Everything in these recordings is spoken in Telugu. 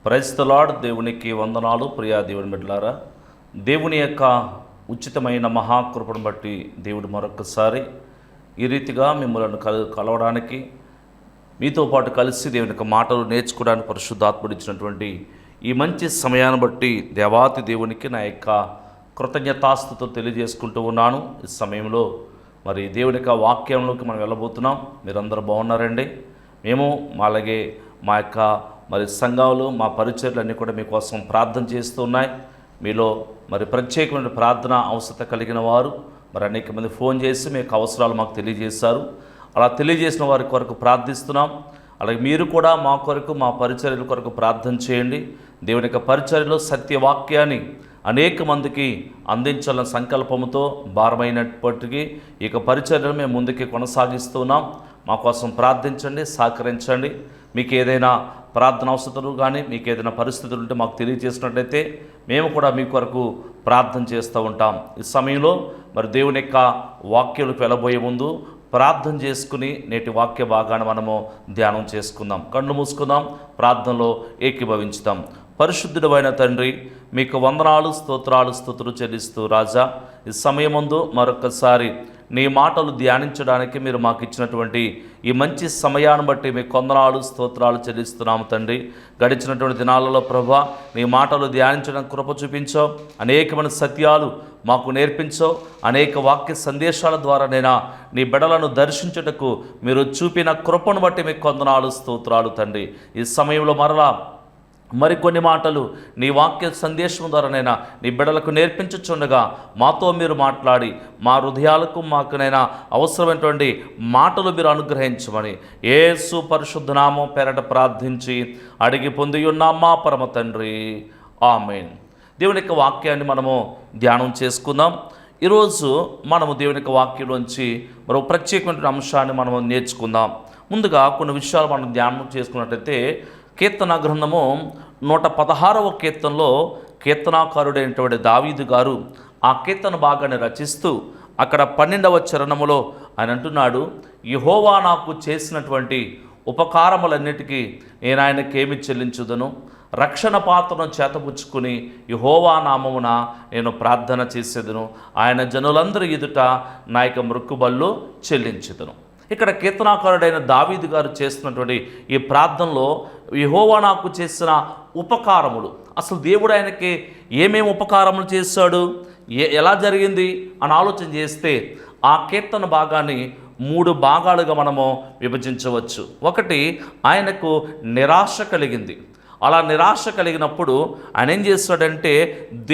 Praise the lord. దేవునికి వందనాలు. ప్రియా దేవుని బిడ్డలారా, దేవుని యొక్క ఉచితమైన మహాకృపను బట్టి దేవుడు మరొకసారి ఈ రీతిగా మిమ్మల్ని కలవడానికి, మీతో పాటు కలిసి దేవుని యొక్క మాటలు నేర్చుకోవడానికి పరిశుద్ధాత్ముడు ఇచ్చినటువంటి ఈ మంచి సమయాన్ని బట్టి దేవాతి దేవునికి నా యొక్క కృతజ్ఞతాస్తుతో తెలియజేసుకుంటూ ఉన్నాను. ఈ సమయంలో మరి దేవుని యొక్క వాక్యంలోకి మనం వెళ్ళబోతున్నాం. మీరందరూ బాగున్నారండి? మేము అలాగే మా యొక్క మరి సంఘాలు, మా పరిచర్లు అన్నీ కూడా మీకోసం ప్రార్థన చేస్తూ ఉన్నాయి. మీలో మరి ప్రత్యేకమైన ప్రార్థన అవసరత కలిగిన వారు మరి అనేక మంది ఫోన్ చేసి మీకు అవసరాలు మాకు తెలియజేశారు. అలా తెలియజేసిన వారి కొరకు ప్రార్థిస్తున్నాం. అలాగే మీరు కూడా మా కొరకు, మా పరిచర్యల కొరకు ప్రార్థన చేయండి. దేవుని యొక్క పరిచర్యలో సత్యవాక్యాన్ని అనేక మందికి అందించాలన్న సంకల్పంతో భారమైనప్పటికీ ఈ పరిచర్యను మేము ముందుకి కొనసాగిస్తున్నాం. మా కోసం ప్రార్థించండి, సహకరించండి. మీకు ఏదైనా ప్రార్థన అవసరాలు కానీ మీకు ఏదైనా పరిస్థితులు ఉంటే మాకు తెలియజేసినట్లయితే మేము కూడా మీ కొరకు ప్రార్థన చేస్తూ ఉంటాం. ఈ సమయంలో మరి దేవుని యొక్క వాక్యాలకు వెళ్ళబోయే ముందు ప్రార్థన చేసుకుని నేటి వాక్య భాగాన్ని మనము ధ్యానం చేసుకుందాం. కళ్ళు మూసుకుందాం, ప్రార్థనలో ఏకీభవించుదాం. పరిశుద్ధుడైన తండ్రి, మీకు వందనాలు, స్తుతులు చెల్లిస్తూ రాజా, ఈ సమయమందు మరొకసారి నీ మాటలు ధ్యానించడానికి మీరు మాకు ఇచ్చినటువంటి ఈ మంచి సమయాన్ని బట్టి మీకు వందనాలు, స్తోత్రాలు చెల్లిస్తున్నాము తండ్రి. గడిచినటువంటి దినాలలో ప్రభా, నీ మాటలు ధ్యానించడానికి కృప చూపించావు. అనేకమైన సత్యాలు మాకు నేర్పించావు. అనేక వాక్య సందేశాల ద్వారా నేను నీ బిడ్డలను దర్శించుటకు మీరు చూపిన కృపను బట్టి మీకు వందనాలు, స్తోత్రాలు తండ్రి. ఈ సమయంలో మరలా మరికొన్ని మాటలు నీ వాక్య సందేశం ద్వారానైనా నీ బిడ్డలకు నేర్పించుచుండగా మాతో మీరు మాట్లాడి మా హృదయాలకు మాకునైనా అవసరమైనటువంటి మాటలు మీరు అనుగ్రహించమని యేసు పరిశుద్ధ నామం పేరట ప్రార్థించి అడిగి పొంది ఉన్నాం మా పరమ తండ్రి, ఆమేన్. దేవుని యొక్క వాక్యాన్ని మనము ధ్యానం చేసుకుందాం. ఈరోజు మనము దేవుని యొక్క వాక్యంలోంచి మరో ప్రత్యేకమైన అంశాన్ని మనము నేర్చుకుందాం. ముందుగా కొన్ని విషయాలు మనం ధ్యానం చేసుకున్నట్లయితే కీర్తన గ్రంథము 116వ కీర్తనలో కీర్తనాకారుడైనటువంటి దావీదు గారు ఆ కీర్తన భాగాన్ని రచిస్తూ అక్కడ 12వ చరణములో ఆయన అంటున్నాడు, యెహోవా నాకు చేసినటువంటి ఉపకారములన్నిటికీ నేను ఆయనకేమి చెల్లించుదను, రక్షణ పాత్రను చేతపుచ్చుకుని యెహోవా నామమున నేను ప్రార్థన చేసేదను, ఆయన జనులందరి ఎదుట నా యొక్క మృక్కుబళ్ళు చెల్లించుదను. ఇక్కడ కీర్తనాకారుడైన దావీదు గారు చేస్తున్నటువంటి ఈ ప్రార్థనలో యెహోవా నాకు చేసిన ఉపకారములు, అసలు దేవుడు ఆయనకి ఏమేమి ఉపకారములు చేశాడు, ఎలా జరిగింది అని ఆలోచన చేస్తే ఆ కీర్తన భాగాన్ని 3 భాగాలుగా మనము విభజించవచ్చు. ఒకటి, ఆయనకు నిరాశ కలిగింది. అలా నిరాశ కలిగినప్పుడు ఆయన ఏం చేస్తాడంటే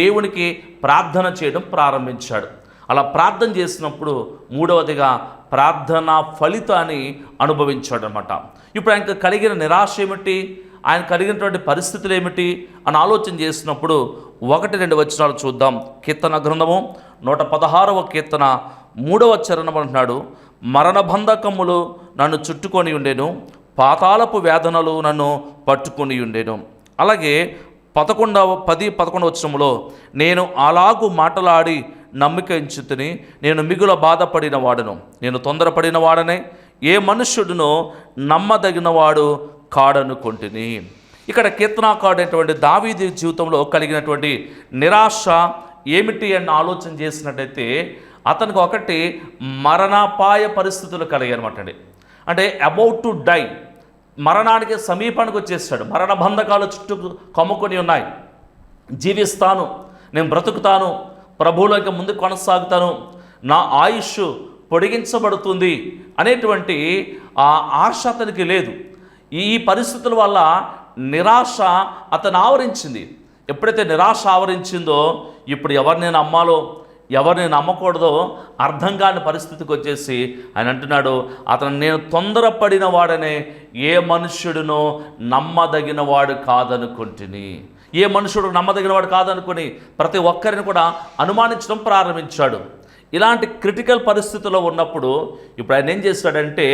దేవునికి ప్రార్థన చేయడం ప్రారంభించాడు. అలా ప్రార్థన చేసినప్పుడు మూడవదిగా ప్రార్థన ఫలితాన్ని అనుభవించాడు అనమాట. ఇప్పుడు ఆయనకు కలిగిన నిరాశ ఏమిటి, ఆయన కలిగినటువంటి పరిస్థితులు ఏమిటి అని ఆలోచన చేసినప్పుడు 1-2 వచనాలు చూద్దాం. కీర్తన గ్రంథము 116వ కీర్తన 3వ చరణం అంటున్నాడు, మరణబంధకములు నన్ను చుట్టుకొని ఉండెను, పాతాళపు వేదనలు నన్ను పట్టుకొని ఉండెను. అలాగే 10-11 వచనంలో, నేను అలాగూ మాటలాడి నమ్మిక ఎంచుతుని, నేను మిగుల బాధపడిన వాడను, నేను తొందరపడిన వాడనే, ఏ మనుష్యుడునో నమ్మదగినవాడు కాడనుకొంటిని. ఇక్కడ కీర్తనాకారుడైనటువంటి దావీదు జీవితంలో కలిగినటువంటి నిరాశ ఏమిటి అని ఆలోచన చేసినట్టయితే అతనికి ఒకటి మరణాపాయ పరిస్థితులు కలిగాయి అనమాట అండి. అంటే అబౌట్ టు డై, మరణానికి సమీపానికి వచ్చేసాడు. మరణ బంధకాలు చుట్టూ కమ్ముకొని ఉన్నాయి. జీవిస్తాను, నేను బ్రతుకుతాను, ప్రభువులోకి ముందు కొనసాగుతాను, నా ఆయుష్ పొడిగించబడుతుంది అనేటువంటి ఆ ఆశ అతనికి లేదు. ఈ పరిస్థితుల వల్ల నిరాశ అతను ఆవరించింది. ఎప్పుడైతే నిరాశ ఆవరించిందో ఇప్పుడు ఎవరిని నమ్మాలో ఎవరిని నమ్మకూడదో అర్థం కాని పరిస్థితికి వచ్చేసి ఆయన అంటున్నాడు, అతను నేను తొందరపడిన వాడనే, ఏ మనుష్యుడునో నమ్మదగిన వాడు కాదనుకుంటుని. ఏ మనుషుడు నమ్మదగిన వాడు కాదనుకుని ప్రతి ఒక్కరిని కూడా అనుమానించడం ప్రారంభించాడు. ఇలాంటి క్రిటికల్ పరిస్థితుల్లో ఉన్నప్పుడు ఇప్పుడు ఆయన ఏం చేశాడంటే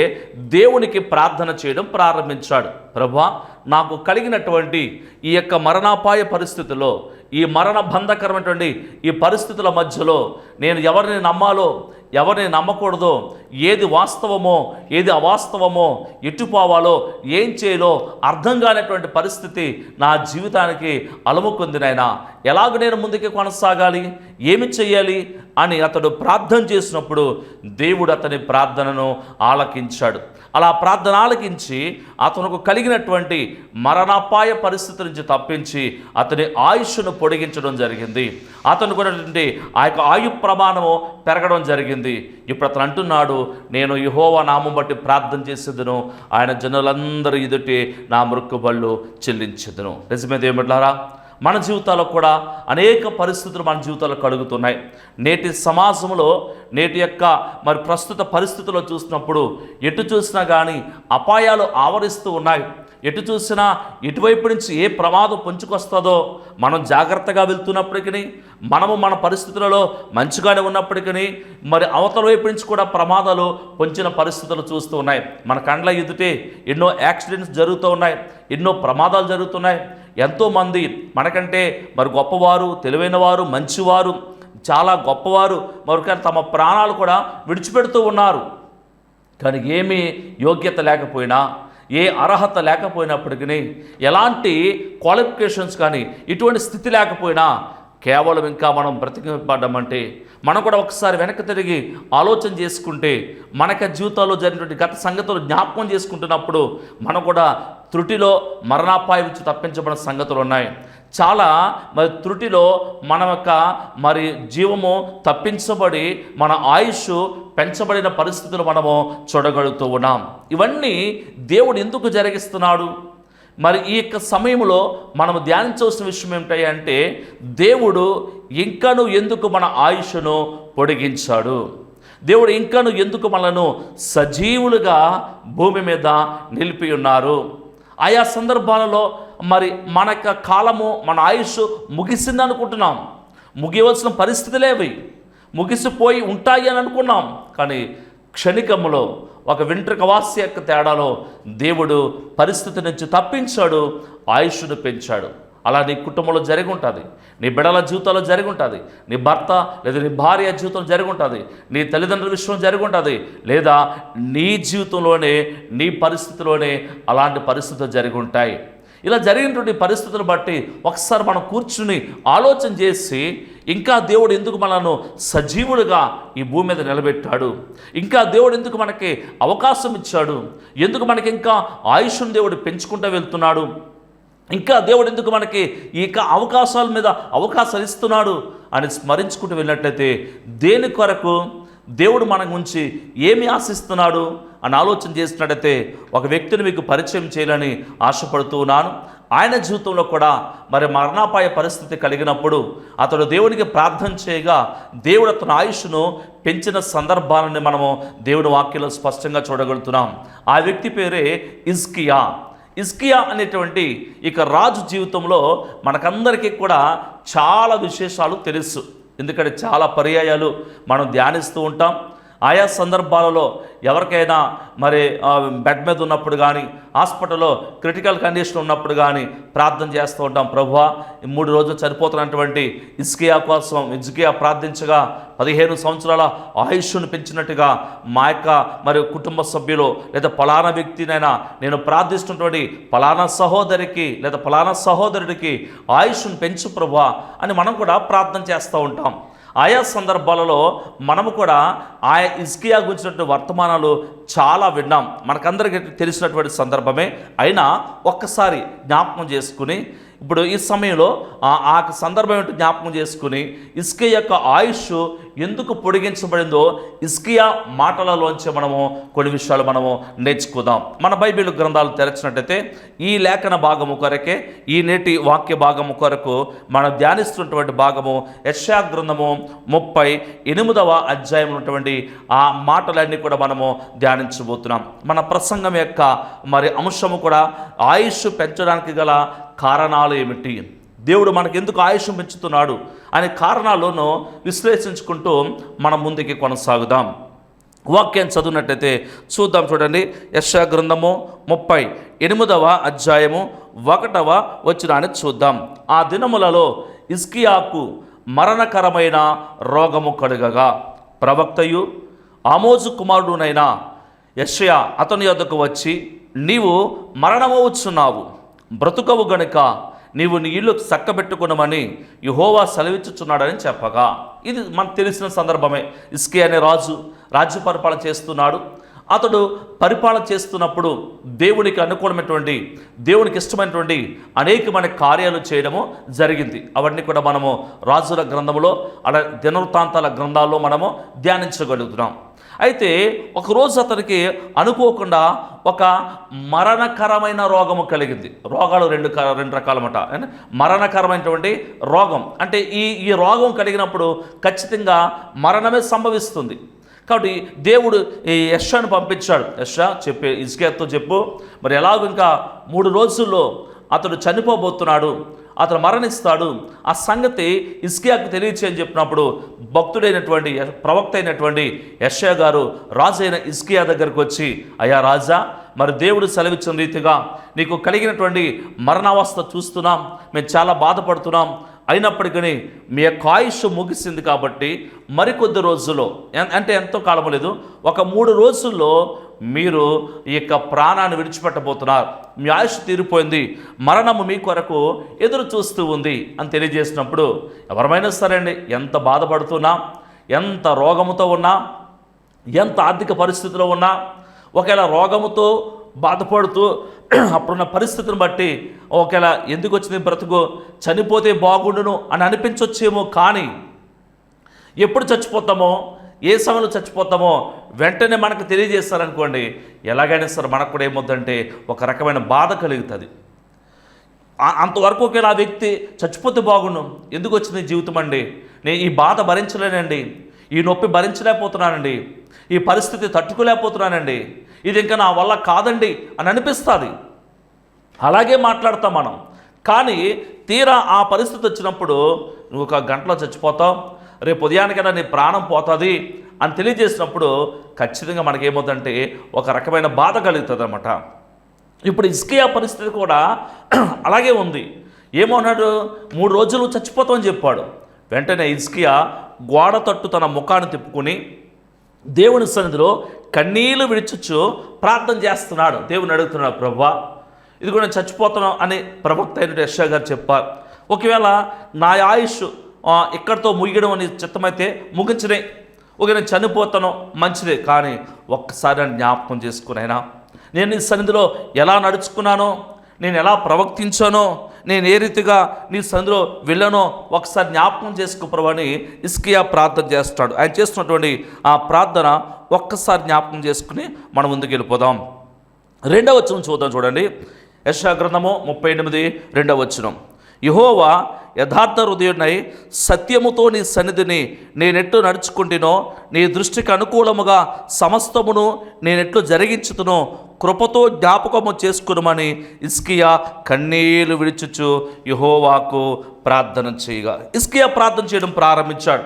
దేవునికి ప్రార్థన చేయడం ప్రారంభించాడు. ప్రభువా, నాకు కలిగినటువంటి ఈ యొక్క మరణాపాయ పరిస్థితుల్లో, ఈ మరణ బంధకరమైనటువంటి ఈ పరిస్థితుల మధ్యలో నేను ఎవరిని నమ్మాలో, ఎవరిని నమ్మకూడదో, ఏది వాస్తవమో ఏది అవాస్తవమో, ఎటు పోవాలో ఏం చేయాలో అర్థం కానటువంటి పరిస్థితి నా జీవితానికి అలముకుంది నాయనా. ఎలాగ నేను ముందుకు కొనసాగాలి, ఏమి చెయ్యాలి అని అతడు ప్రార్థన చేసినప్పుడు దేవుడు అతని ప్రార్థనను ఆలకించాడు. అలా ప్రార్థన ఆలకించి అతనుకు కలిగినటువంటి మరణాపాయ పరిస్థితి నుంచి తప్పించి అతని ఆయుష్ను పొడిగించడం జరిగింది. అతను కొన్నటువంటి ఆ యొక్క ఆయు ప్రమాణము పెరగడం జరిగింది. ఇప్పుడు అతను అంటున్నాడు, నేను యెహోవా నామం బట్టి ప్రార్థన చేసేదను, ఆయన జనులందరూ ఎదుటి నా మొక్కుబళ్ళు చెల్లించేదను. నిజమే దేవులారా, మన జీవితాల్లో కూడా అనేక పరిస్థితులు మన జీవితాల్లో కలుగుతున్నాయి. నేటి సమాజంలో నేటి యొక్క ప్రస్తుత పరిస్థితుల్లో చూసినప్పుడు ఎటు చూసినా కానీ అపాయాలు ఆవరిస్తూ ఉన్నాయి. ఎటు చూసినా ఇటువైపు నుంచి ఏ ప్రమాదం పొంచుకొస్తుందో మనం జాగ్రత్తగా వెళ్తున్నప్పటికీ, మనము మన పరిస్థితులలో మంచిగానే ఉన్నప్పటికీ అవతల వైపు నుంచి కూడా ప్రమాదాలు పొంచిన పరిస్థితులు చూస్తూ ఉన్నాయి. మన కండ్ల ఎదుటే ఎన్నో యాక్సిడెంట్స్ జరుగుతూ ఉన్నాయి, ఎన్నో ప్రమాదాలు జరుగుతున్నాయి. ఎంతోమంది మనకంటే గొప్పవారు, తెలివైన వారు, మంచివారు, చాలా గొప్పవారు కానీ తమ ప్రాణాలు కూడా విడిచిపెడుతూ ఉన్నారు. కానీ ఏమీ యోగ్యత లేకపోయినా, ఏ అర్హత లేకపోయినప్పటికీ, ఎలాంటి క్వాలిఫికేషన్స్ కానీ ఇటువంటి స్థితి లేకపోయినా కేవలం ఇంకా మనం బ్రతికిపడ్డామంటే, మనం కూడా ఒకసారి వెనక్కి తిరిగి ఆలోచన చేసుకుంటే, మనకి జీవితాల్లో జరిగినటువంటి గత సంగతులు జ్ఞాపకం చేసుకుంటున్నప్పుడు మనం కూడా త్రుటిలో మరణాపాయం నుంచి తప్పించబడిన సంగతులు ఉన్నాయి. చాలా త్రుటిలో మన యొక్క జీవము తప్పించబడి మన ఆయుష్ పెంచబడిన పరిస్థితులు మనము చూడగలుగుతూ ఉన్నాం. ఇవన్నీ దేవుడు ఎందుకు జరిగిస్తున్నాడు? ఈ యొక్క సమయంలో మనము ధ్యానించవలసిన విషయం ఏమిటంటే, దేవుడు ఇంకను ఎందుకు మన ఆయుష్ను పొడిగించాడు? దేవుడు ఇంకను ఎందుకు మనను సజీవులుగా భూమి మీద నిలిపి ఉన్నారు? ఆయా సందర్భాలలో మన యొక్క కాలము, మన ఆయుష్ ముగిసింది అనుకుంటున్నాం. ముగియవలసిన పరిస్థితులేవి, ముగిసిపోయి ఉంటాయి అని అనుకున్నాం. కానీ క్షణికములో ఒక వెంట్రుక వాసి యొక్క తేడాలో దేవుడు పరిస్థితి నుంచి తప్పించాడు, ఆయుష్ను పెంచాడు. అలా నీ కుటుంబంలో జరిగి ఉంటుంది, నీ బిడ్డల జీవితంలో జరిగి ఉంటుంది, నీ భర్త లేదా నీ భార్య జీవితంలో జరిగి ఉంటుంది, నీ తల్లిదండ్రుల విషయంలో జరిగి ఉంటుంది, లేదా నీ జీవితంలోనే నీ పరిస్థితిలోనే అలాంటి పరిస్థితులు జరిగి ఉంటాయి. ఇలా జరిగినటువంటి పరిస్థితులు బట్టి ఒకసారి మనం కూర్చుని ఆలోచన చేసి, ఇంకా దేవుడు ఎందుకు మనను సజీవులుగా ఈ భూమి మీద నిలబెట్టాడు? ఇంకా దేవుడు ఎందుకు మనకి అవకాశం ఇచ్చాడు? ఎందుకు మనకి ఇంకా ఆయుష్ను దేవుడు పెంచుకుంటూ వెళ్తున్నాడు? ఇంకా దేవుడు ఎందుకు మనకి ఈ అవకాశాల మీద అవకాశాలు ఇస్తున్నాడు అని స్మరించుకుంటూ వెళ్ళినట్లయితే, దేని కొరకు దేవుడు మన గురించి ఏమి ఆశిస్తున్నాడు అని ఆలోచన చేసినట్టయితే, ఒక వ్యక్తిని మీకు పరిచయం చేయాలని ఆశపడుతూ ఉన్నాను. ఆయన జీవితంలో కూడా మరణాపాయ పరిస్థితి కలిగినప్పుడు అతడు దేవునికి ప్రార్థన చేయగా దేవుడు అతని ఆయుష్ను పెంచిన సందర్భాలని మనము దేవుని వాక్యంలో స్పష్టంగా చూడగలుగుతున్నాం. ఆ వ్యక్తి పేరే హిజ్కియా. హిజ్కియా అనేటువంటి ఇక రాజు జీవితంలో మనకందరికీ కూడా చాలా విశేషాలు తెలుసు. ఎందుకంటే చాలా పర్యాయాలు మనం ధ్యానిస్తూ ఉంటాం. ఆయా సందర్భాలలో ఎవరికైనా బెడ్ మీద ఉన్నప్పుడు కానీ, హాస్పిటల్లో క్రిటికల్ కండిషన్ ఉన్నప్పుడు కానీ ప్రార్థన చేస్తూ ఉంటాం. ప్రభువా, 3 రోజులు చనిపోతున్నటువంటి హిజ్కియా కోసం హిజ్కియా ప్రార్థించగా 15 సంవత్సరాల ఆయుష్ను పెంచినట్టుగా మా యొక్క కుటుంబ సభ్యులు లేదా ఫలానా వ్యక్తినైనా నేను ప్రార్థిస్తున్నటువంటి ఫలానా సహోదరికి లేదా ఫలానా సహోదరుడికి ఆయుష్ను పెంచు ప్రభువా అని మనం కూడా ప్రార్థన చేస్తూ ఉంటాం. ఆయా సందర్భాలలో మనము కూడా ఆయా హిజ్కియా గురించినటువంటి వర్తమానాలు చాలా విన్నాం, మనకందరికీ తెలిసినటువంటి సందర్భమే. అయినా ఒక్కసారి జ్ఞాపకం చేసుకుని, ఇప్పుడు ఈ సమయంలో ఆ సందర్భం ఏంటో జ్ఞాపకం చేసుకుని, హిజ్కియా యొక్క ఆయుష్ ఎందుకు పొడిగించబడిందో హిజ్కియా మాటలలోంచి మనము కొన్ని విషయాలు మనము నేర్చుకుందాం. మన బైబిల్ గ్రంథాలు తెరచినట్టయితే ఈ లేఖన భాగము కొరకే, ఈ నేటి వాక్య భాగము కొరకు మనం ధ్యానిస్తున్నటువంటి భాగము యెషయా గ్రంథము 38వ అధ్యాయం ఉన్నటువంటి ఆ మాటలన్నీ కూడా మనము ధ్యానించబోతున్నాం. మన ప్రసంగం యొక్క అంశము కూడా ఆయుష్ పెంచడానికి గల కారణాలు ఏమిటి, దేవుడు మనకు ఎందుకు ఆయుష్ పెంచుతున్నాడు అనే కారణాలను విశ్లేషించుకుంటూ మనం ముందుకి కొనసాగుదాం. వాక్యం చదివినట్టయితే చూద్దాం. చూడండి, యెషయా గ్రంథము 38వ అధ్యాయము 1వ వచనాన్ని చూద్దాం. ఆ దినములలో హిజ్కియాకు మరణకరమైన రోగము కలుగగా ప్రవక్తయు ఆమోజు కుమారుడునైన యెషయా అతని యొద్దకు వచ్చి, నీవు మరణమవుచున్నావు, బ్రతుకవు గనుక నీవు నీ ఇల్లు చక్కబెట్టుకునమని యెహోవా సెలవిచ్చుచున్నాడని చెప్పగా, ఇది మనకు తెలిసిన సందర్భమే. హిజ్కియా అనే రాజు రాజ్య పరిపాలన చేస్తున్నాడు. అతడు పరిపాలన చేస్తున్నప్పుడు దేవునికి అనుకూలమైనటువంటి, దేవునికి ఇష్టమైనటువంటి అనేకమైన కార్యాలు చేయడము జరిగింది. అవన్నీ కూడా మనము రాజుల గ్రంథంలో, అలా దినవృత్తాంతాల గ్రంథాల్లో మనము ధ్యానించగలుగుతున్నాం. అయితే ఒకరోజు అతనికి అనుకోకుండా ఒక మరణకరమైన రోగము కలిగింది. రోగాలు రెండు రకాలన్నమాట. మరణకరమైనటువంటి రోగం అంటే ఈ రోగం కలిగినప్పుడు ఖచ్చితంగా మరణమే సంభవిస్తుంది. కాబట్టి దేవుడు ఈ యెషయాను పంపించాడు. యెషయా హిజ్కియాతో చెప్పు, మరి ఎలాగో ఇంకా 3 రోజుల్లో అతడు చనిపోబోతున్నాడు, అతను మరణిస్తాడు, ఆ సంగతి హిజ్కియాకు తెలియచేయని చెప్పినప్పుడు భక్తుడైనటువంటి ప్రవక్త అయినటువంటి యెషయా గారు రాజు అయిన హిజ్కియా దగ్గరకు వచ్చి, అయ్యా రాజా, మరి దేవుడు సెలవిచ్చిన రీతిగా నీకు కలిగినటువంటి మరణావస్థ చూస్తున్నాం, మేము చాలా బాధపడుతున్నాం. అయినప్పటికీ మీ యొక్క ఆయుష్ ముగిసింది కాబట్టి మరికొద్ది రోజుల్లో, అంటే ఎంతో కాలం లేదు, ఒక 3 రోజుల్లో మీరు ఈ యొక్క ప్రాణాన్ని విడిచిపెట్టబోతున్నారు, మీ ఆయుష్ తీరిపోయింది, మరణము మీ కొరకు ఎదురు చూస్తూ ఉంది అని తెలియజేసినప్పుడు ఎవరైనా సరే అండి, ఎంత బాధపడుతున్నా, ఎంత రోగముతో ఉన్నా, ఎంత ఆర్థిక పరిస్థితిలో ఉన్నా, ఒకవేళ రోగముతో బాధపడుతూ అప్పుడున్న పరిస్థితిని బట్టి ఒకవేళ ఎందుకు వచ్చింది బ్రతుకు, చనిపోతే బాగుండును అని అనిపించవచ్చేమో, కానీ ఎప్పుడు చచ్చిపోతామో, ఏ సమయంలో చచ్చిపోతామో వెంటనే మనకు తెలియజేస్తారనుకోండి, ఎలాగైనా సరే మనకు కూడా ఏమవుతుందంటే ఒక రకమైన బాధ కలుగుతుంది. అంతవరకు ఒకవేళ ఆ వ్యక్తి చచ్చిపోతే బాగుండు, ఎందుకు వచ్చింది జీవితం అండి, నేను ఈ బాధ భరించలేనండి, ఈ నొప్పి భరించలేకపోతున్నానండి, ఈ పరిస్థితి తట్టుకోలేకపోతున్నానండి, ఇది ఇంకా నా వల్ల కాదండి అని అనిపిస్తుంది. అలాగే మాట్లాడతాం మనం. కానీ తీరా ఆ పరిస్థితి వచ్చినప్పుడు నువ్వు 1 గంటలో చచ్చిపోతావు, రేపు ఉదయానికైనా నీ ప్రాణం పోతుంది అని తెలియజేసినప్పుడు ఖచ్చితంగా మనకేమవుతుందంటే ఒక రకమైన బాధ కలుగుతుంది అన్నమాట. ఇప్పుడు హిజ్కియా పరిస్థితి కూడా అలాగే ఉంది. ఏమన్నాడు, 3 రోజులు చచ్చిపోతామని చెప్పాడు. వెంటనే హిజ్కియా గోడ తట్టు తన ముఖాన్ని తిప్పుకొని దేవుని సన్నిధిలో కన్నీళ్లు విడిచుచు ప్రార్థన చేస్తున్నాడు. దేవుని అడుగుతున్నాడు, ప్రభువా, ఇది కూడా నేను చచ్చిపోతాను అని ప్రవక్త అయిన యెషయా గారు చెప్పారు. ఒకవేళ నా ఆయుష్ ఇక్కడితో ముగియడం అని చిత్తమైతే ముగించనే, నేను చనిపోతాను మంచిదే, కానీ ఒక్కసారి జ్ఞాపకం చేసుకునైనా నేను నీ సన్నిధిలో ఎలా నడుచుకున్నానో, నేను ఎలా ప్రవర్తించానో, నేను ఏ రీతిగా నీ సన్నిధిలో వెళ్ళానో ఒకసారి జ్ఞాపకం చేసుకో ప్రభువా అని హిజ్కియా ప్రార్థన చేస్తాడు. ఆయన చేస్తున్నటువంటి ఆ ప్రార్థన ఒక్కసారి జ్ఞాపకం చేసుకుని మనం ముందుకు వెళ్ళిపోదాం. 2వ వచనం చూద్దాం, చూడండి. యెషయా గ్రంథము 38:2వ వచనం. యెహోవా యథార్థ హృదయుడై సత్యముతో నీ సన్నిధిని నేనెట్లు నడుచుకుంటునో, నీ దృష్టికి అనుకూలముగా సమస్తమును నేనెట్లు జరిగించుతునో కృపతో జ్ఞాపకము చేసుకునమని హిజ్కియా కన్నీళ్లు విడిచుచు యెహోవాకు ప్రార్థన చేయగా, హిజ్కియా ప్రార్థన చేయడం ప్రారంభించాడు.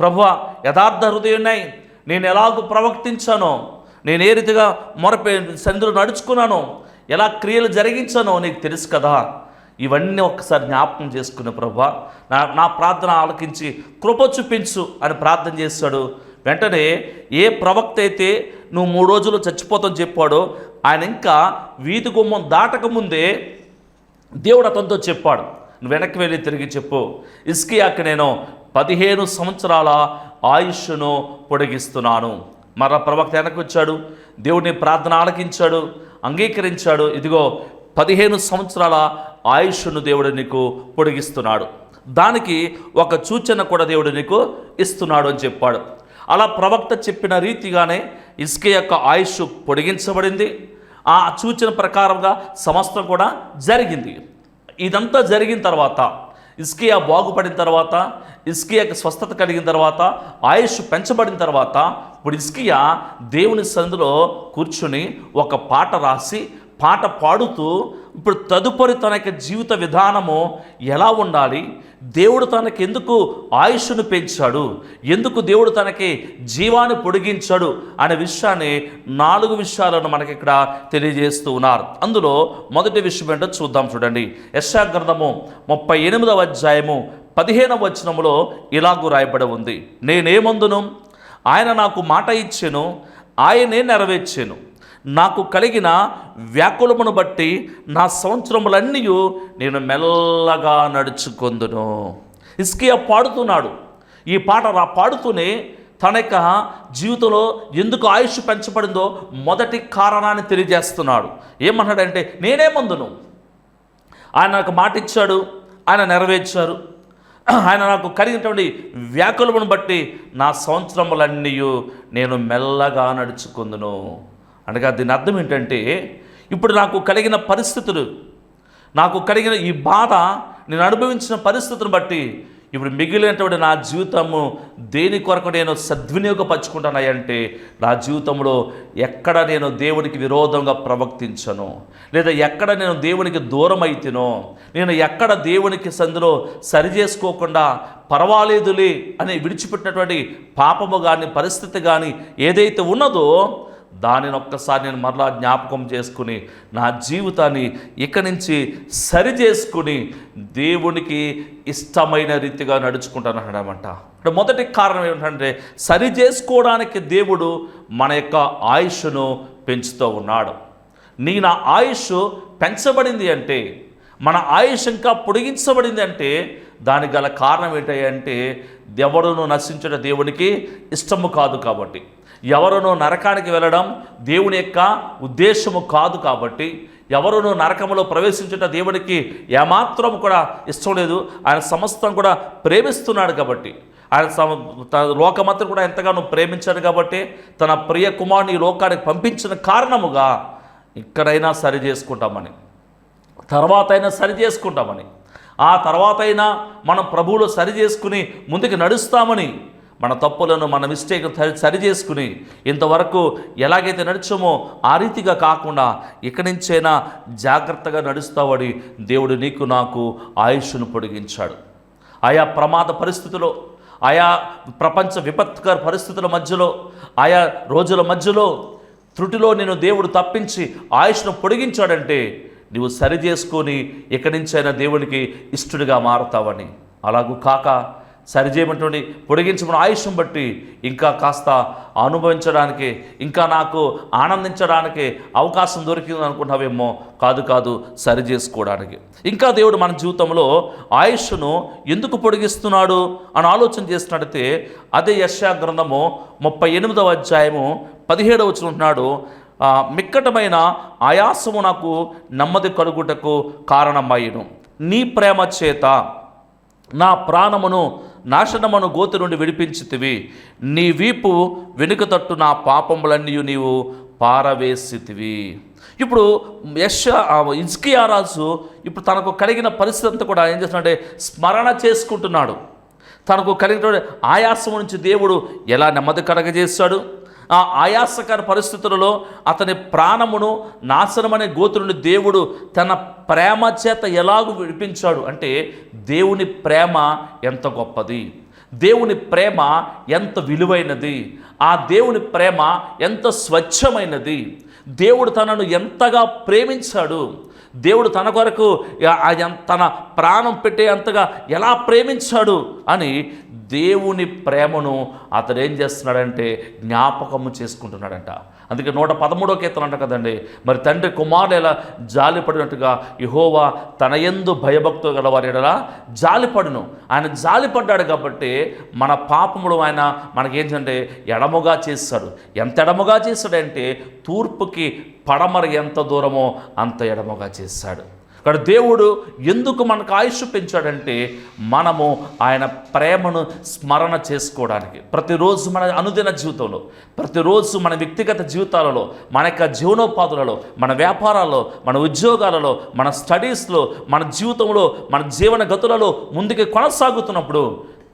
ప్రభువా, యథార్థ హృదయుడై నేను ఎలాగూ ప్రవర్తించానో, నేను ఏ రీతిగా సన్నిధిలో నడుచుకున్నానో, ఎలా క్రియలు జరిగించానో నీకు తెలుసు కదా, ఇవన్నీ ఒక్కసారి జ్ఞాపకం చేసుకునే ప్రభువా, నా ప్రార్థన ఆలకించి కృప చూపించు అని ప్రార్థన చేశాడు. వెంటనే ఏ ప్రవక్త అయితే నువ్వు 3 రోజులు చచ్చిపోతావు చెప్పాడో, ఆయన ఇంకా వీధి గుమ్మం దాటకముందే దేవుడు అతనితో చెప్పాడు, నువ్వు వెనక్కి వెళ్ళి తిరిగి చెప్పు, హిజ్కియాకి నేను 15 సంవత్సరాల ఆయుష్ను పొడిగిస్తున్నాను. మరలా ప్రవక్త వెనక్కి వచ్చాడు, దేవుడిని ప్రార్థన ఆలకించాడు, అంగీకరించాడు. ఇదిగో 15 సంవత్సరాల ఆయుష్ను దేవుడు నీకు పొడిగిస్తున్నాడు, దానికి ఒక సూచన కూడా దేవుడు నీకు ఇస్తున్నాడు అని చెప్పాడు. అలా ప్రవక్త చెప్పిన రీతిగానే హిజ్కియా యొక్క ఆయుష్ పొడిగించబడింది. ఆ సూచన ప్రకారంగా సమస్తం కూడా జరిగింది. ఇదంతా జరిగిన తర్వాత, హిజ్కియా బాగుపడిన తర్వాత, హిజ్కియాకి స్వస్థత కలిగిన తర్వాత, ఆయుష్ పెంచబడిన తర్వాత, ఇప్పుడు హిజ్కియా దేవుని సన్నిధిలో కూర్చుని ఒక పాట రాసి పాట పాడుతూ ఇప్పుడు తదుపరి తన యొక్క జీవిత విధానము ఎలా ఉండాలి, దేవుడు తనకి ఎందుకు ఆయుష్ను పెంచాడు, ఎందుకు దేవుడు తనకి జీవాన్ని పొడిగించాడు అనే విషయాన్ని 4 విషయాలను మనకి ఇక్కడ తెలియజేస్తూ ఉన్నారు. అందులో మొదటి విషయం ఏంటో చూద్దాం. చూడండి, యెషయా గ్రంథము 38వ అధ్యాయము 15వ వచనములో ఇలాగూ రాయబడి ఉంది, నేనేమందును ఆయన నాకు మాట ఇచ్చెను, ఆయనే నెరవేర్చెను. నాకు కలిగిన వ్యాకులమును బట్టి నా సంవత్సరములన్నీ నేను మెల్లగా నడుచుకొందును. హిజ్కియా పాడుతున్నాడు. ఈ పాట పాడుతూనే తన యొక్క జీవితంలో ఎందుకు ఆయుష్ పెంచబడిందో మొదటి కారణాన్ని తెలియజేస్తున్నాడు. ఏమన్నాడంటే, నేనే మందును. ఆయన నాకు మాట ఇచ్చాడు, ఆయన నెరవేర్చారు. ఆయన నాకు కలిగినటువంటి వ్యాకులమును బట్టి నా సంవత్సరములన్నీ నేను మెల్లగా నడుచుకుందును. అనగా దీని అర్థం ఏంటంటే, ఇప్పుడు నాకు కలిగిన పరిస్థితులు, నాకు కలిగిన ఈ బాధ, నేను అనుభవించిన పరిస్థితులను బట్టి ఇప్పుడు మిగిలినటువంటి నా జీవితము దేని కొరకు నేను సద్వినియోగపరుచుకుంటానంటే, నా జీవితంలో ఎక్కడ నేను దేవునికి విరోధంగా ప్రవర్తించను, లేదా ఎక్కడ నేను దేవునికి దూరం అయితేనో, నేను ఎక్కడ దేవునికి సందులో సరి చేసుకోకుండా పర్వాలేదులే అని విడిచిపెట్టినటువంటి పాపము కానీ పరిస్థితి కానీ ఏదైతే ఉన్నదో దానిని ఒక్కసారి నేను మరలా జ్ఞాపకం చేసుకుని నా జీవితాన్ని ఇక్కడి నుంచి సరి చేసుకుని దేవునికి ఇష్టమైన రీతిగా నడుచుకుంటాను అన్నమాట. ఇక్కడ మొదటి కారణం ఏమిటంటే, సరి చేసుకోవడానికి దేవుడు మన యొక్క ఆయుష్ను పెంచుతూ ఉన్నాడు. నా ఆయుష్ పెంచబడింది అంటే, మన ఆయుష్ ఇంకా పొడిగించబడింది అంటే దానికి గల కారణం ఏంటంటే, ఎవరును నశించడం దేవునికి ఇష్టము కాదు కాబట్టి, ఎవరునూ నరకానికి వెళ్ళడం దేవుని యొక్క ఉద్దేశము కాదు కాబట్టి, ఎవరునూ నరకములో ప్రవేశించుట దేవునికి ఏమాత్రం కూడా ఇష్టం లేదు. ఆయన సమస్తం కూడా ప్రేమిస్తున్నాడు కాబట్టి, ఆయన లోకమంతా కూడా ఎంతగానో ప్రేమించాడు కాబట్టి తన ప్రియ కుమారుని ఈ లోకానికి పంపించిన కారణముగా ఇక్కడైనా సరి చేసుకుంటామని, తర్వాత అయినా సరి చేసుకుంటామని, ఆ తర్వాత అయినా మనం ప్రభువులో సరి చేసుకుని ముందుకు నడుస్తామని, మన తప్పులను మన మిస్టేక్ సరి చేసుకుని ఇంతవరకు ఎలాగైతే నడిచామో ఆ రీతిగా కాకుండా ఇక్కడి నుంచైనా జాగ్రత్తగా నడుస్తావని దేవుడు నీకు నాకు ఆయుష్ను పొడిగించాడు. ఆయా ప్రమాద పరిస్థితుల్లో, ఆయా ప్రపంచ విపత్కర పరిస్థితుల మధ్యలో, ఆయా రోజుల మధ్యలో త్రుటిలో నేను దేవుడు తప్పించి ఆయుష్ను పొడిగించాడంటే నువ్వు సరి చేసుకొని ఇక్కడి నుంచైనా దేవునికి ఇష్టడిగా మారుతావని. అలాగూ కాక సరిచేయమంటుండి పొడిగించమని ఆయుష్ను బట్టి ఇంకా కాస్త అనుభవించడానికి, ఇంకా నాకు ఆనందించడానికి అవకాశం దొరికింది అనుకుంటావేమో. కాదు, సరి చేసుకోవడానికి. ఇంకా దేవుడు మన జీవితంలో ఆయుష్ను ఎందుకు పొడిగిస్తున్నాడు అని ఆలోచన చేసినట్టయితే, అదే యెషయా గ్రంథము 38వ అధ్యాయము 17వ వచనం ఉంటున్నాడు, మిక్కటమైన ఆయాసము నాకు నెమ్మది కలుగుటకు కారణమయ్యను. నీ ప్రేమ చేత నా ప్రాణమును నాశనమును గోతి నుండి విడిపించితివి. నీ వీపు వెనుక తట్టు నా పాపములన్నీ నీవు పారవేసితివి. ఇప్పుడు హిజ్కియా రాజు ఇప్పుడు తనకు కలిగిన పరిస్థితి అంతా కూడా ఏం చేస్తున్నాడంటే స్మరణ చేసుకుంటున్నాడు. తనకు కలిగిన ఆయాసము నుంచి దేవుడు ఎలా నెమ్మది కలగజేశాడు, ఆ ఆయాసకర పరిస్థితులలో అతని ప్రాణమును నాశనమనే గోతు నుండి దేవుడు తన ప్రేమ చేత ఎలాగూ విడిపించాడు అంటే, దేవుని ప్రేమ ఎంత గొప్పది, దేవుని ప్రేమ ఎంత విలువైనది, ఆ దేవుని ప్రేమ ఎంత స్వచ్ఛమైనది, దేవుడు తనను ఎంతగా ప్రేమించాడు, దేవుడు తన కొరకు తన ప్రాణం పెట్టే అంతగా ఎలా ప్రేమించాడు అని దేవుని ప్రేమను అతడు ఏం చేస్తున్నాడంటే జ్ఞాపకము చేసుకుంటున్నాడంట. అందుకే 113వ కీర్తన అంట కదండి, మరి తండ్రి కుమారులు ఎలా జాలిపడినట్టుగా యెహోవా తన యందు భయభక్తులు గలవారి ఎడల జాలిపడును. ఆయన జాలిపడ్డాడు కాబట్టి మన పాపములు ఆయన మనకేంటంటే ఎడముగా చేస్తాడు. ఎంత ఎడముగా చేస్తాడంటే తూర్పుకి పడమర ఎంత దూరమో అంత ఎడముగా చేస్తాడు. ఇక్కడ దేవుడు ఎందుకు మనకు ఆయుష్ పెంచాడంటే మనము ఆయన ప్రేమను స్మరణ చేసుకోవడానికి. ప్రతిరోజు మన అనుదిన జీవితంలో, ప్రతిరోజు మన వ్యక్తిగత జీవితాలలో, మన యొక్క జీవనోపాధులలో, మన వ్యాపారాల్లో, మన ఉద్యోగాలలో, మన స్టడీస్లో, మన జీవితంలో, మన జీవన గతులలో ముందుకు కొనసాగుతున్నప్పుడు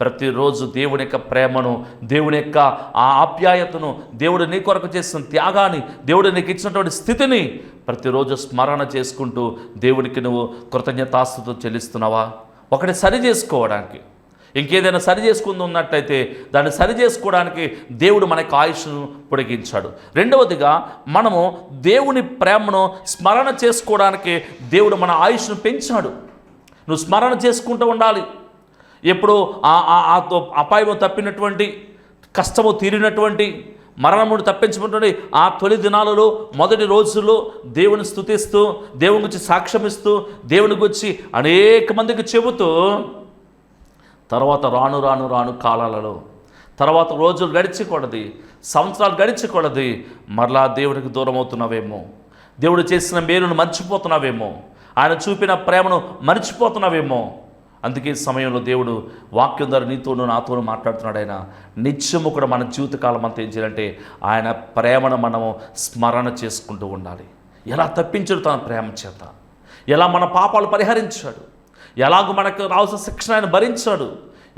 ప్రతిరోజు దేవుని యొక్క ప్రేమను, దేవుని యొక్క ఆ ఆప్యాయతను, దేవుడు నీ కొరకు చేసిన త్యాగాన్ని, దేవుడు నీకు ఇచ్చినటువంటి స్థితిని ప్రతిరోజు స్మరణ చేసుకుంటూ దేవునికి నువ్వు కృతజ్ఞతాస్తుతులు చెల్లిస్తున్నావా? ఒకటి సరి చేసుకోవడానికి, ఇంకేదైనా సరి చేసుకుంది ఉన్నట్టయితే దాన్ని సరి చేసుకోవడానికి దేవుడు మనకు ఆయుష్ను పొడిగించాడు. రెండవదిగా మనము దేవుని ప్రేమను స్మరణ చేసుకోవడానికి దేవుడు మన ఆయుష్ను పెంచాడు. నువ్వు స్మరణ చేసుకుంటూ ఉండాలి. ఎప్పుడు అపాయం తప్పినటువంటి కష్టము తీరినటువంటి, మరణమును తప్పించుకుంటుండే ఆ తొలి దినాలలో, మొదటి రోజుల్లో దేవుని స్తుతిస్తూ, దేవుని గురించి సాక్ష్యమిస్తూ, దేవుని గురించి అనేక మందికి చెబుతూ, తర్వాత రాను రాను రాను కాలాలలో, తర్వాత రోజులు గడిచి కొలది, సంవత్సరాలు గడిచి కొలది మరలా దేవునికి దూరం అవుతున్నావేమో, దేవుడు చేసిన మేలును మర్చిపోతున్నావేమో, ఆయన చూపిన ప్రేమను మర్చిపోతున్నావేమో. అందుకే ఈ సమయంలో దేవుడు వాక్యం ద్వారా నీతోనూ నాతోనూ మాట్లాడుతున్నాడు. ఆయన నిత్యము కూడా మన జీవితకాలం అంతా ఏం చేయాలంటే ఆయన ప్రేమను మనము స్మరణ చేసుకుంటూ ఉండాలి. ఎలా తప్పించాడు తన ప్రేమ చేత, ఎలా మన పాపాలు పరిహరించాడు, ఎలాగో మనకు రావాల్సిన శిక్షణ ఆయన భరించాడు,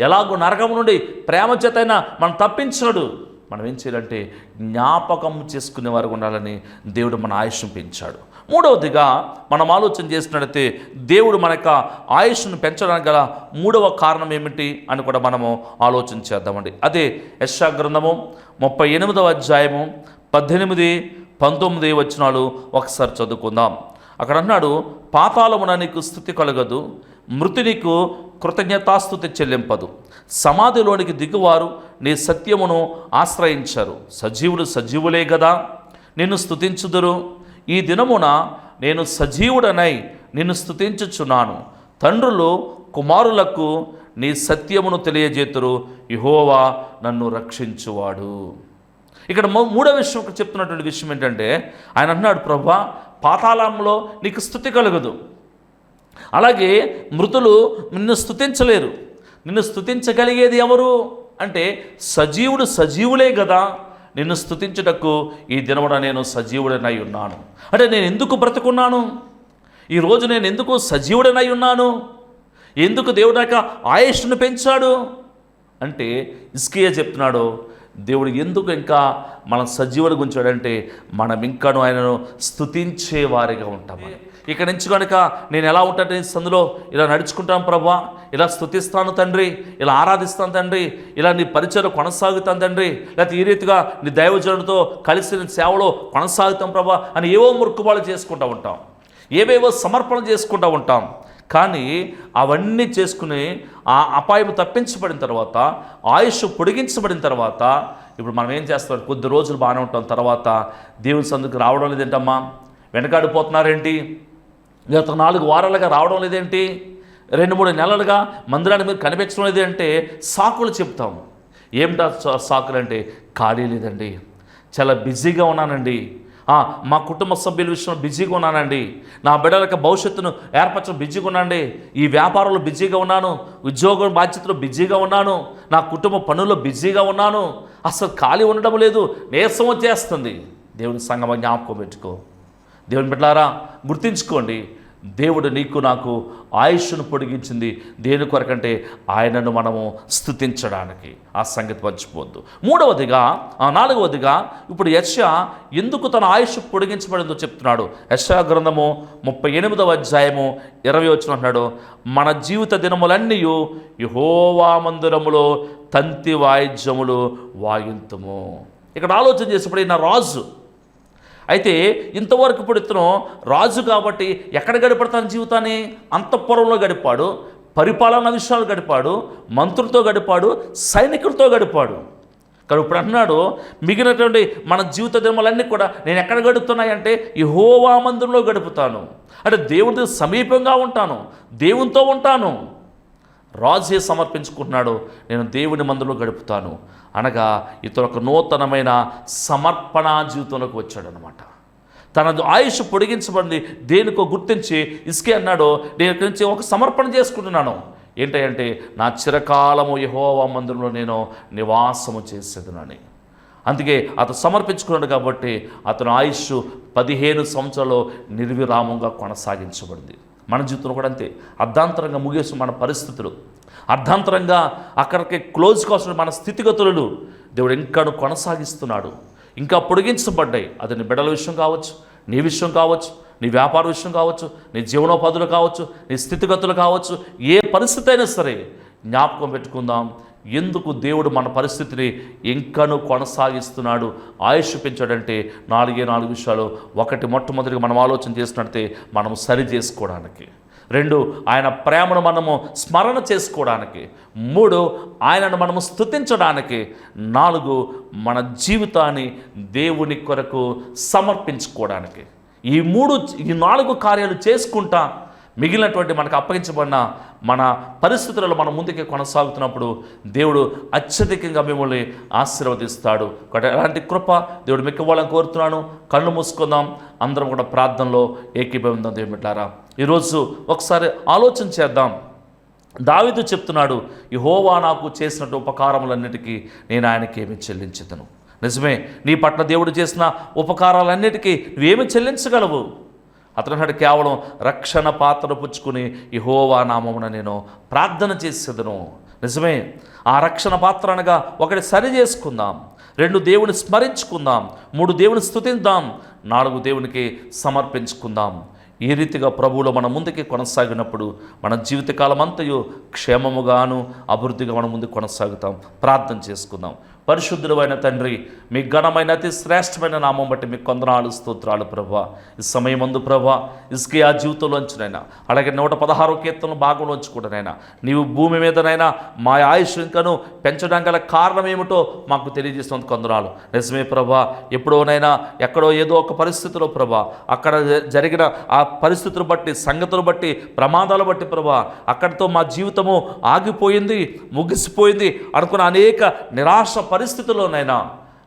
ఎలాగో నరకం నుండి ప్రేమ చేత అయినా మనం తప్పించాడు. మనం ఏం చేయాలంటే జ్ఞాపకం చేసుకునే వారు ఉండాలని దేవుడు మన ఆయుష్ను పెంచాడు. మూడవదిగా మనం ఆలోచన చేసినట్లయితే దేవుడు మన యొక్క ఆయుష్ను పెంచడానికి గల మూడవ కారణం ఏమిటి అని కూడా మనము ఆలోచన చేద్దామండి. అదే యెషయా గ్రంథము 38వ అధ్యాయము 18, 19 వచనాలు ఒకసారి చదువుకుందాం. అక్కడ అన్నాడు, పాతాళమున నీకు స్తుతి కలగదు, మృతి నీకు కృతజ్ఞతాస్తుతి చెల్లింపదు, సమాధిలోనికి దిగువారు నీ సత్యమును ఆశ్రయించరు, సజీవులు సజీవులే గదా నిన్ను స్తుతించుదురు. ఈ దినమున నేను సజీవుడనై నిన్ను స్తుతించుచున్నాను, తండ్రులు కుమారులకు నీ సత్యమును తెలియజేతురు, యెహోవా నన్ను రక్షించువాడు. ఇక్కడ మూడో విషయం చెప్తున్నటువంటి విషయం ఏంటంటే, ఆయన అన్నాడు, ప్రభువా పాతాళంలో నీకు స్తుతి కలగదు, అలాగే మృతులు నిన్ను స్తుతించలేరు. నిన్ను స్తుతించగలిగేది ఎవరు అంటే సజీవుడు సజీవులే కదా నిన్ను స్తుతించుటకు ఈ దినమున నేను సజీవుడనై ఉన్నాను. అంటే నేను ఎందుకు బ్రతుకున్నాను, ఈరోజు నేను ఎందుకు సజీవుడనై ఉన్నాను, ఎందుకు దేవుడు యొక్క ఆయుష్ను పెంచాడు అంటే హిజ్కియా చెప్తున్నాడు, దేవుడు ఎందుకు ఇంకా మనం సజీవుడు గుంచాడంటే మనం ఇంకాను ఆయనను స్తుతించే వారిగా ఉంటాము. ఇక్కడ నుంచి కనుక నేను ఎలా ఉంటాను సందులో ఇలా నడుచుకుంటాను ప్రభువా, ఇలా స్తుతిస్తాను తండ్రి, ఇలా ఆరాధిస్తాను తండ్రి, ఇలా నీ పరిచయం కొనసాగుతాను తండ్రి, లేకపోతే ఈ రీతిగా నీ దైవజనుడితో కలిసి సేవలో కొనసాగుతాం ప్రభా అని ఏవో మొక్కుబడులు చేసుకుంటూ ఉంటాం, ఏవేవో సమర్పణ చేసుకుంటూ ఉంటాం. కానీ అవన్నీ చేసుకుని ఆ అపాయం తప్పించబడిన తర్వాత, ఆయుష్ పొడిగించబడిన తర్వాత ఇప్పుడు మనం ఏం చేస్తాం, కొద్ది రోజులు బాగానే ఉంటాం, తర్వాత దేవుని సందుకు రావడం లేదేంటమ్మా, వెనకాడిపోతున్నారేంటి, గత 4 వారాలుగా రావడం లేదేంటి, 2-3 నెలలుగా మందిరాన్ని మీరు కనిపించడం లేదంటే సాకులు చెప్తాం. ఏమిటా సాకులు అంటే, ఖాళీ లేదండి, చాలా బిజీగా ఉన్నానండి, మా కుటుంబ సభ్యుల విషయంలో బిజీగా ఉన్నానండి, నా బిడ్డల భవిష్యత్తును ఏర్పరచడం బిజీగా ఉన్నానండి, ఈ వ్యాపారంలో బిజీగా ఉన్నాను, ఉద్యోగ బాధ్యతలో బిజీగా ఉన్నాను, నా కుటుంబ పనుల్లో బిజీగా ఉన్నాను, అసలు ఖాళీ ఉండడం లేదు, నీరసం వచ్చేస్తుంది. దేవుని సంగమ జ్ఞాపకం పెట్టుకో. దేవుని బిడ్డలారా గుర్తించుకోండి, దేవుడు నీకు నాకు ఆయుష్ను పొడిగించింది దేని కొరకంటే ఆయనను మనము స్తుతించడానికి. ఆ సంగతి మర్చిపోవద్దు. నాలుగవదిగా ఇప్పుడు యెషయా ఎందుకు తన ఆయుష్ పొడిగించబడిందో చెప్తున్నాడు. యెషయా గ్రంథము 38వ అధ్యాయము 20 వచనం అన్నాడు, మన జీవిత దినములన్నీ యెహోవా మందిరములో తంతి వాయిద్యములు వాయింతుము. ఇక్కడ ఆలోచన చేసేప్పుడు ఈయన రాజు అయితే, ఇంతవరకు ఇప్పుడు ఇతను రాజు కాబట్టి ఎక్కడ గడిపాడు తన జీవితాన్ని, అంతఃపురంలో గడిపాడు, పరిపాలన విషయాలు గడిపాడు, మంత్రులతో గడిపాడు, సైనికులతో గడిపాడు. కానీ ఇప్పుడు అంటున్నాడు, మిగిలినటువంటి మన జీవిత దినములన్నీ కూడా నేను ఎక్కడ గడుపుతున్నాయంటే యెహోవా మందిరంలో గడుపుతాను. అంటే దేవుడికి సమీపంగా ఉంటాను, దేవునితో ఉంటాను. రాజే సమర్పించుకుంటున్నాడు, నేను దేవుని మందిరంలో గడుపుతాను అనగా ఇతను ఒక నూతనమైన సమర్పణ జీవితంలోకి వచ్చాడు అనమాట. తన ఆయుష్ పొడిగించబడింది దేనికో గుర్తించి హిజ్కియా అన్నాడు, నేను ఇక్కడి నుంచి ఒక సమర్పణ చేసుకుంటున్నాను. ఏంటంటే నా చిరకాలము యెహోవా మందిరంలో నేను నివాసము చేసేదనని. అందుకే అతను సమర్పించుకున్నాడు కాబట్టి అతను ఆయుష్ 15 సంవత్సరాలు నిర్విరామంగా కొనసాగించబడింది. మన జీవితంలో కూడా అంతే, అర్ధాంతరంగా ముగిసిన మన పరిస్థితులు, అర్ధాంతరంగా అక్కడికి క్లోజ్ కావాల్సిన మన స్థితిగతులను దేవుడు ఇంకాను కొనసాగిస్తున్నాడు, ఇంకా పొడిగించబడ్డాయి. అది నీ బిడ్డల విషయం కావచ్చు, నీ విషయం కావచ్చు, నీ వ్యాపార విషయం కావచ్చు, నీ జీవనోపాధులు కావచ్చు, నీ స్థితిగతులు కావచ్చు, ఏ పరిస్థితి అయినా సరే జ్ఞాపకం పెట్టుకుందాం, ఎందుకు దేవుడు మన పరిస్థితిని ఇంకనూ కొనసాగిస్తున్నాడు, ఆయుష్ పెంచాడంటే 4 విషయాలు. ఒకటి, మొట్టమొదటిగా మనం ఆలోచన చేసినట్టే మనం సరి చేసుకోవడానికి, రెండు, ఆయన ప్రేమను మనము స్మరణ చేసుకోవడానికి. మూడు, ఆయనను మనము స్తుతించడానికి. నాలుగు, మన జీవితాన్ని దేవుని కొరకు సమర్పించుకోవడానికి. ఈ నాలుగు కార్యాలు చేసుకుంటా మిగిలినటువంటి మనకు అప్పగించబడిన మన పరిస్థితులలో మనం ముందుకే కొనసాగుతున్నప్పుడు దేవుడు అత్యధికంగా మిమ్మల్ని ఆశీర్వదిస్తాడు. కాబట్టి అలాంటి కృప దేవుడు మీకు ఇవ్వాలని కోరుతున్నాను. కళ్ళు మూసుకుందాం, అందరం కూడా ప్రార్థనలో ఏకీభవిందాం. దేవుని బిడ్డలారా, ఈరోజు ఒకసారి ఆలోచన చేద్దాం. దావీదు చెప్తున్నాడు, యెహోవా నాకు చేసినట్టు ఉపకారములన్నిటికీ నేను ఆయనకి ఏమి చెల్లించెదను. నిజమే, నీ పట్ల దేవుడు చేసిన ఉపకారాలన్నిటికీ నువ్వేమి చెల్లించగలవు? అతను అన్నాడు, కేవలం రక్షణ పాత్ర పుచ్చుకుని యెహోవా నామమున నేను ప్రార్థన చేసేదను. నిజమే, ఆ రక్షణ పాత్ర అనగా ఒకటి సరి చేసుకుందాం, రెండు దేవుని స్మరించుకుందాం, మూడు దేవుని స్తుతిద్దాం, నాలుగు దేవునికి సమర్పించుకుందాం. ఈ రీతిగా ప్రభువులో మనం ముందుకి కొనసాగినప్పుడు మన జీవితకాలం అంతయు క్షేమముగాను అభివృద్ధిగా మనం ముందుకు కొనసాగుతాం. ప్రార్థన చేసుకుందాం. పరిశుద్ధుడు అయిన తండ్రి, మీ ఘనమైన అతి శ్రేష్టమైన నామం బట్టి మీకు కొందనాలు స్తోత్రాలు ప్రభా. ఈ సమయం ముందు ప్రభా, హిజ్కియా జీవితంలోంచినైనా, అలాగే 116 కీర్తనలు భాగంలోంచి కూడానైనా నీవు భూమి మీదనైనా మా ఆయుష్ ఇంకను పెంచడానికి గల కారణం ఏమిటో మాకు తెలియజేస్తున్నందుకు కొందనాలు. నిజమే ప్రభా, ఎప్పుడోనైనా ఎక్కడో ఏదో ఒక పరిస్థితిలో ప్రభా, అక్కడ జరిగిన ఆ పరిస్థితులు బట్టి, సంగతులు బట్టి, ప్రమాదాలు బట్టి ప్రభా, అక్కడితో మా జీవితము ఆగిపోయింది, ముగిసిపోయింది అనుకున్న అనేక నిరాశ పరిస్థితుల్లోనైనా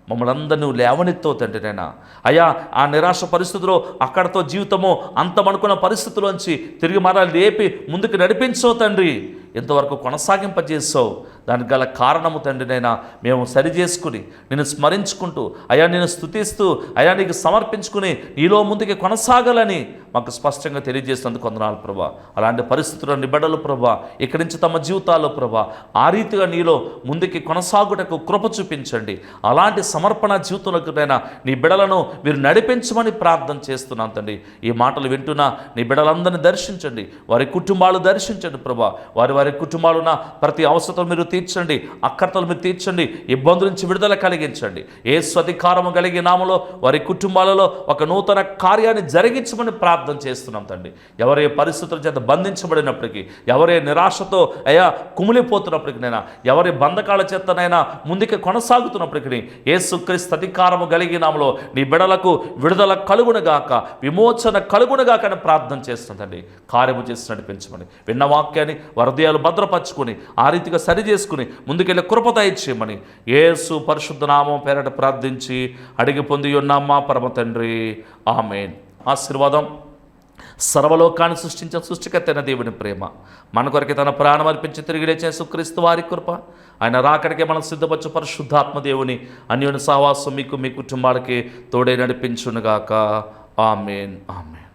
మమ్మల్ని అందరినీ నువ్వు లేవనెత్తో తండ్రి నైనా. అయ్యా, ఆ నిరాశ పరిస్థితిలో అక్కడతో జీవితము అంతమనుకున్న పరిస్థితుల్లోంచి తిరిగి మరలా లేపి ముందుకు నడిపించో తండ్రి. ఎంతవరకు కొనసాగింపజేసావు, దానికి గల కారణము తండ్రి నైనా మేము సరి చేసుకుని నిన్ను స్మరించుకుంటూ, అయ్యా నేను స్తుతిస్తూ, అయ్యా నీకు సమర్పించుకుని నీలో ముందుకి కొనసాగాలని మాకు స్పష్టంగా తెలియజేసినందుకు వందనాలు ప్రభా. అలాంటి పరిస్థితుల్లో నిబడలు ప్రభా ఇక్కడి నుంచి తమ జీవితాల్లో ప్రభా ఆ రీతిగా నీలో ముందుకి కొనసాగుటకు కృప చూపించండి. అలాంటి సమర్పణ జీవితంలోకైనా నీ బిడలను మీరు నడిపించమని ప్రార్థన చేస్తున్నాను తండ్రి. ఈ మాటలు వింటున్నా నీ బిడలందరినీ దర్శించండి, వారి కుటుంబాలు దర్శించండి ప్రభా. వారి కుటుంబాలు ఉన్న ప్రతి అవసరతలు మీరు తీర్చండి, అక్కర్తలు మీరు తీర్చండి, ఇబ్బందుల నుంచి విడుదల కలిగించండి. యేసు అధికారము కలిగే నామలో వారి కుటుంబాలలో ఒక నూతన కార్యాన్ని జరిగించమని ప్రార్థన చేస్తున్నాం తండ్రి. ఎవరే పరిస్థితుల చేత బంధించబడినప్పటికీ, ఎవరే నిరాశతో అయ్యా కుమిలిపోతున్నప్పటికీనైనా, ఎవరి బంధకాల చేతనైనా ముందుకు కొనసాగుతున్నప్పటికీ యేసుక్రీస్తు అధికారము కలిగే నామలో నీ బిడలకు విడుదల కలుగునుగాక, విమోచన కలుగునుగాక అని ప్రార్థన చేస్తుందండి. కార్యము చేసి నడిపించమని, విన్న వాక్యాన్ని హృదయాలు భద్రపరచుకొని ఆ రీతిగా సరి చేసుకుని ముందుకెళ్ళి కృప దయచేయమని యేసు పరిశుద్ధ నామం పేరట ప్రార్థించి అడిగి పొంది ఉన్నామా పరమ తండ్రి, ఆమేన్. ఆశీర్వాదం. సర్వలోకాన్ని సృష్టించిన సృష్టికర్త అయిన దేవుని ప్రేమ, మన కొరకే తన ప్రాణం అర్పించి తిరిగి లేచిన యేసుక్రీస్తు వారి కృప, ఆయన రాకడికే మనం సిద్ధపరచు పరిశుద్ధాత్మ దేవుని అన్యోన్య సహవాసం మీకు మీ కుటుంబాలకి తోడే నడిపించునుగాక. ఆమేన్, ఆమేన్.